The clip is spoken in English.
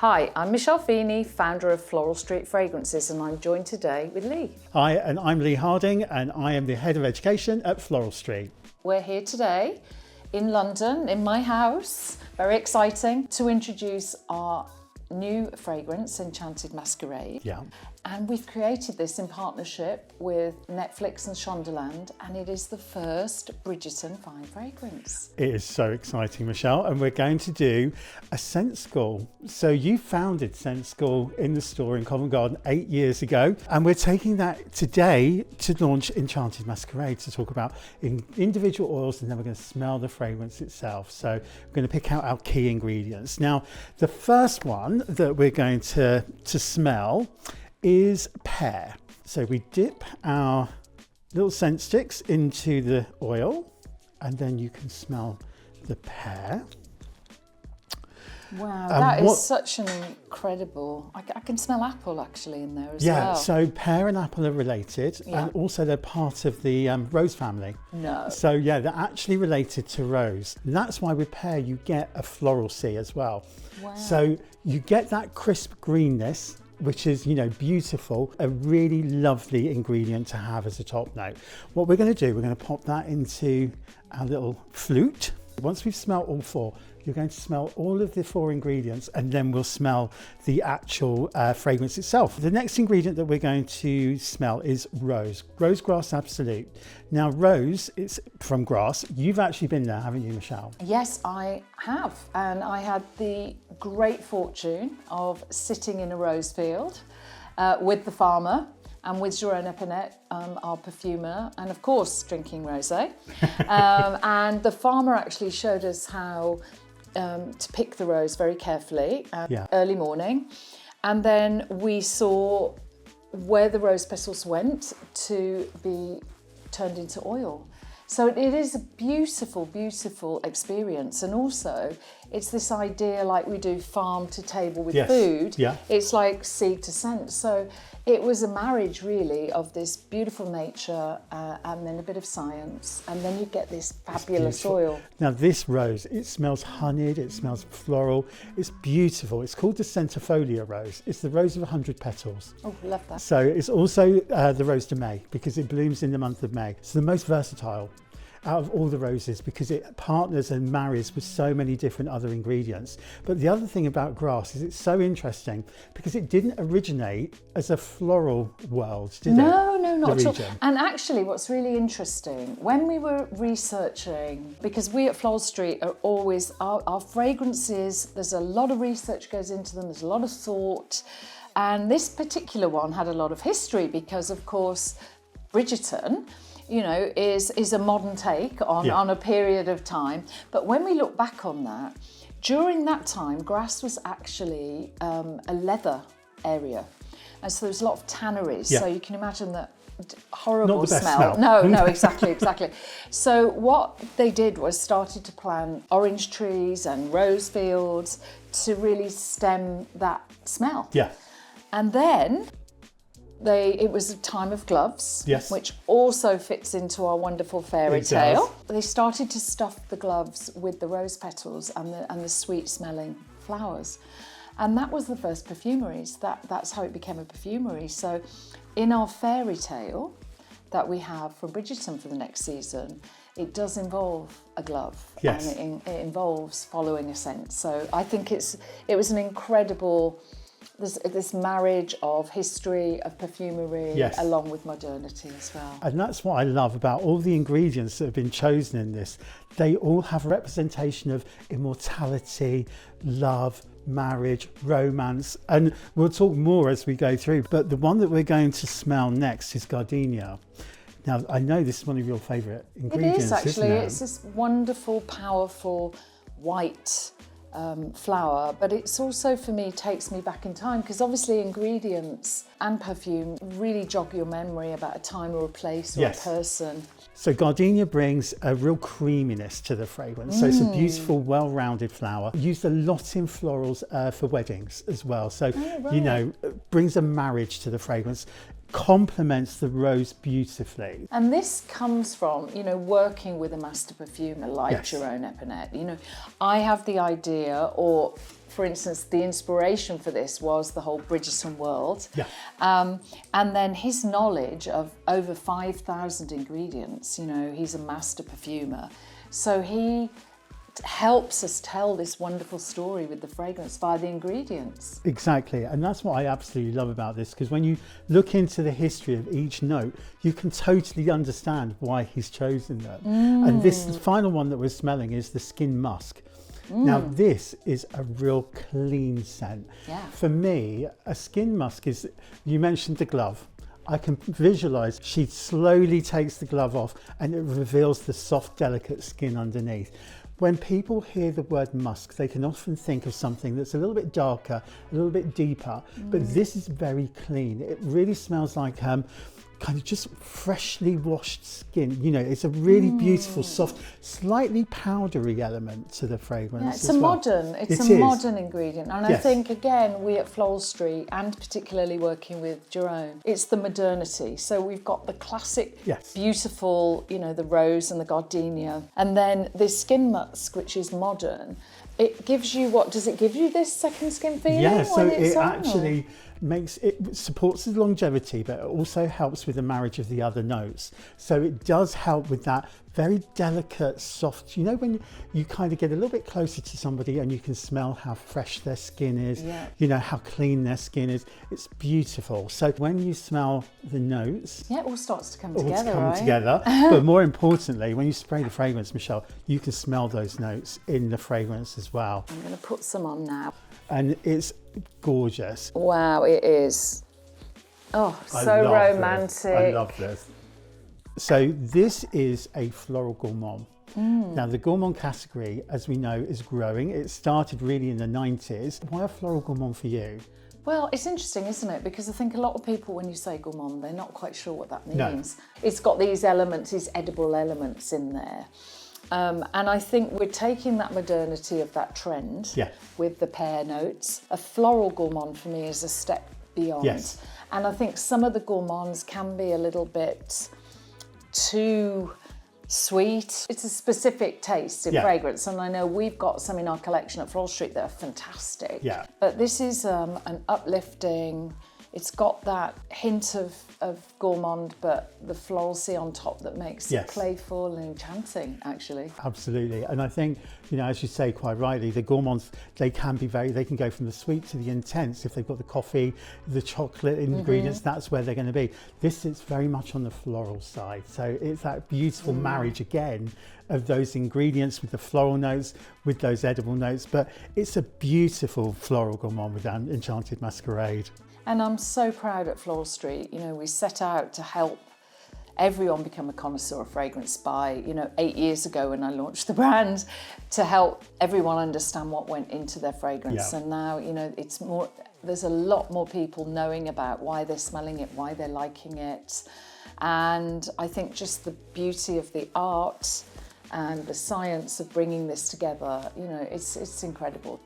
Hi, I'm Michelle Feeney, founder of Floral Street Fragrances, and I'm joined today with Lee. Hi, and I'm Lee Harding, and I am the Head of Education at Floral Street. We're here today in London, in my house, very exciting, to introduce our new fragrance, Enchanted Masquerade. Yeah. And we've created this in partnership with Netflix and Shondaland, and it is the first Bridgerton fine fragrance. It is so exciting, Michelle, and we're going to do a scent school. So you founded Scent School in the store in Covent Garden 8 years ago, and we're taking that today to launch Enchanted Masquerade to talk about individual oils, and then we're going to smell the fragrance itself. So we're going to pick out our key ingredients. Now, the first one that we're going to smell is pear. So we dip our little scent sticks into the oil, and then you can smell the pear. Wow, that is such an incredible... I can smell apple actually in there as well. Yeah, so pear and apple are related, and also they're part of the rose family. No. So yeah, they're actually related to rose. And that's why with pear you get a floral C as well. Wow. So you get that crisp greenness, which is, beautiful, a really lovely ingredient to have as a top note. What we're going to do, we're going to pop that into our little flute. Once we've smelled all four, you're going to smell all of the four ingredients, and then we'll smell the actual fragrance itself. The next ingredient that we're going to smell is rose grass absolute. Now rose, it's from grass. You've actually been there, haven't you, Michelle? Yes, I have, and I had the great fortune of sitting in a rose field with the farmer and with Jerôme Epinette, our perfumer, and of course drinking rosé. And the farmer actually showed us how to pick the rose very carefully early morning, and then we saw where the rose petals went to be turned into oil. So it is a beautiful, beautiful experience. And also it's this idea, like we do farm to table with food. Yeah. It's like seed to scent. So it was a marriage really of this beautiful nature and then a bit of science. And then you get this fabulous oil. Now this rose, it smells honeyed, it smells floral. It's beautiful. It's called the centifolia rose. It's the rose of 100 petals. Oh, love that. So it's also the rose de May, because it blooms in the month of May. It's the most versatile out of all the roses because it partners and marries with so many different other ingredients. But the other thing about grass is it's so interesting because it didn't originate as a floral world, did it? No, not at all. And actually what's really interesting, when we were researching, because we at Floral Street are always, our fragrances, there's a lot of research goes into them, there's a lot of thought. And this particular one had a lot of history because, of course, Bridgerton, is a modern take on a period of time. But when we look back on that, during that time, grass was actually a leather area. And so there's a lot of tanneries. Yeah. So you can imagine that horrible Not the best smell. No, exactly. So what they did was started to plant orange trees and rose fields to really stem that smell. Yeah. And then it was a time of gloves, which also fits into our wonderful fairy tale. They started to stuff the gloves with the rose petals and the sweet smelling flowers. And that was the first perfumeries. That's how it became a perfumery. So in our fairy tale that we have from Bridgerton for the next season, it does involve a glove. Yes. And it involves following a scent. So I think it was an incredible... This marriage of history, of perfumery, along with modernity as well. And that's what I love about all the ingredients that have been chosen in this. They all have a representation of immortality, love, marriage, romance, and we'll talk more as we go through. But the one that we're going to smell next is Gardenia. Now, I know this is one of your favourite ingredients, It is actually. Isn't it? It's this wonderful, powerful, white flower, but it's also, for me, takes me back in time because obviously ingredients and perfume really jog your memory about a time or a place or a person. So Gardenia brings a real creaminess to the fragrance. So it's a beautiful, well-rounded flower. Used a lot in florals for weddings as well. So, brings a marriage to the fragrance. Complements the rose beautifully. And this comes from, working with a master perfumer like Jerôme Epinette. I have the idea, or for instance, the inspiration for this was the whole Bridgerton world. Yeah. And then his knowledge of over 5,000 ingredients, he's a master perfumer. So he helps us tell this wonderful story with the fragrance via the ingredients. Exactly, and that's what I absolutely love about this, because when you look into the history of each note, you can totally understand why he's chosen them. And this final one that we're smelling is the skin musk. Now this is a real clean scent. Yeah. For me, a skin musk is, you mentioned the glove. I can visualize she slowly takes the glove off and it reveals the soft, delicate skin underneath. When people hear the word musk, they can often think of something that's a little bit darker, a little bit deeper, but this is very clean. It really smells like kind of just freshly washed skin. It's a really beautiful, soft, slightly powdery element to the fragrance. Yeah, it's as a well. modern ingredient. And I think, again, we at Floral Street, and particularly working with Jerome, it's the modernity. So we've got the classic, beautiful, the rose and the gardenia. And then this skin musk, which is modern, it gives you, does it give you this second skin feeling? Yeah, so it actually supports the longevity, but it also helps with the marriage of the other notes. So it does help with that very delicate, soft, when you kind of get a little bit closer to somebody and you can smell how fresh their skin is, how clean their skin is. It's beautiful. So when you smell the notes, it all starts to come together, together. But more importantly, when you spray the fragrance, Michelle, you can smell those notes in the fragrance as well. I'm going to put some on now. And it's gorgeous. Wow, it is. Oh, so romantic. I love this. So this is a floral gourmand. Now the gourmand category, as we know, is growing. It started really in the 90s. Why a floral gourmand for you? Well, it's interesting, isn't it? Because I think a lot of people, when you say gourmand, they're not quite sure what that means. No. It's got these elements, these edible elements in there. And I think we're taking that modernity of that trend with the pear notes. A floral gourmand for me is a step beyond. Yes. And I think some of the gourmands can be a little bit too sweet. It's a specific taste in fragrance, and I know we've got some in our collection at Floral Street that are fantastic. Yeah. But this is an uplifting, it's got that hint of gourmand, but the floralcy on top that makes it playful and enchanting, actually. Absolutely. And I think, as you say quite rightly, the gourmands, they can go from the sweet to the intense. If they've got the coffee, the chocolate ingredients, that's where they're going to be. This is very much on the floral side. So it's that beautiful marriage again of those ingredients with the floral notes, with those edible notes. But it's a beautiful floral gourmand with Enchanted Masquerade. And I'm so proud at Floral Street. We set out to help everyone become a connoisseur of fragrance by, 8 years ago when I launched the brand, to help everyone understand what went into their fragrance. And now, it's more, there's a lot more people knowing about why they're smelling it, why they're liking it. And I think just the beauty of the art and the science of bringing this together, it's incredible.